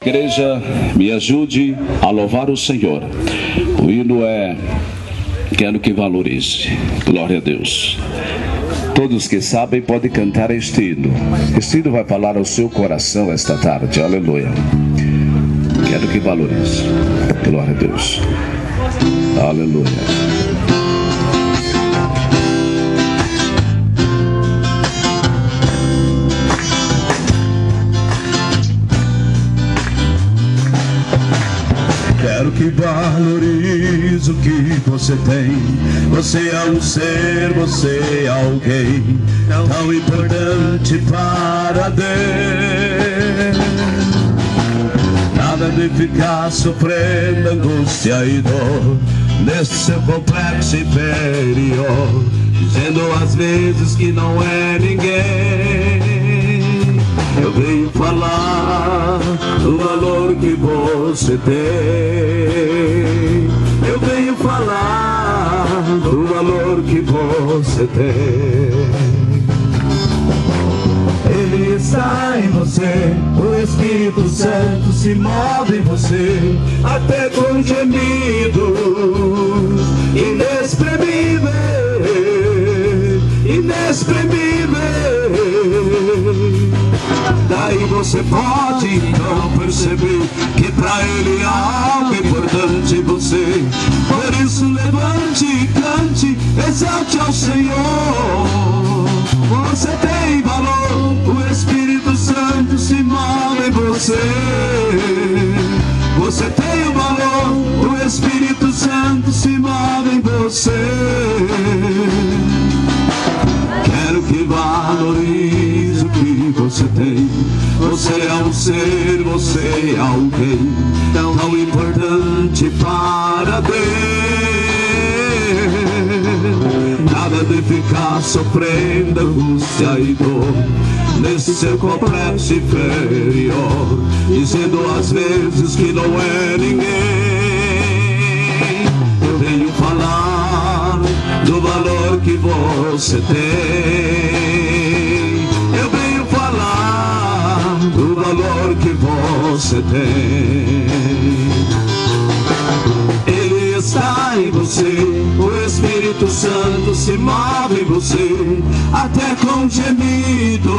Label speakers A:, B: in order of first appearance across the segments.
A: Igreja, me ajude a louvar o Senhor. O hino é Quero que Valorize. Glória a Deus. Todos que sabem podem cantar este hino. Este hino vai falar ao seu coração esta tarde. Aleluia. Quero que valorize. Glória a Deus. Aleluia.
B: Quero que valorize o que você tem. Você é um ser, você é alguém tão importante para Deus. Nada de ficar sofrendo angústia e dor nesse seu complexo inferior, dizendo às vezes que não é ninguém. Eu venho falar do valor que você tem. Eu venho falar do valor que você tem. Ele está em você, o Espírito Santo se move em você, até com gemidos inexprimíveis, inexprimíveis. Daí você pode então perceber que pra Ele há algo importante em você. Por isso levante e cante, exalte ao Senhor. Você tem valor, o Espírito Santo se move em você. Você tem o valor, o Espírito Santo se move em você. Quero que valorize o que você tem. Você é um ser, você é alguém tão importante para Deus. Nada de ficar sofrendo angústia e dor nesse seu complexo inferior, dizendo às vezes que não é ninguém. Eu venho falar do valor que você tem. Eu venho falar do valor que você tem. Ele está em você, o Espírito Santo se move em você, até com gemidos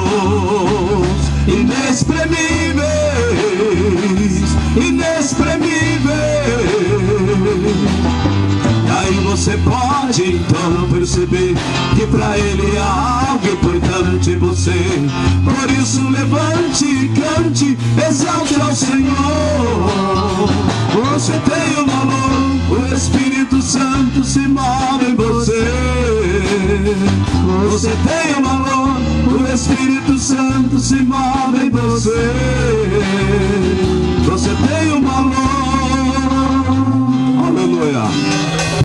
B: inexprimíveis, inexprimíveis. Aí você pode então perceber que pra Ele há algo importante em você. Por isso levante e cante, exalte ao Senhor. Você tem o valor, o Espírito Santo se move em você. Você tem o valor, o Espírito Santo se move em você.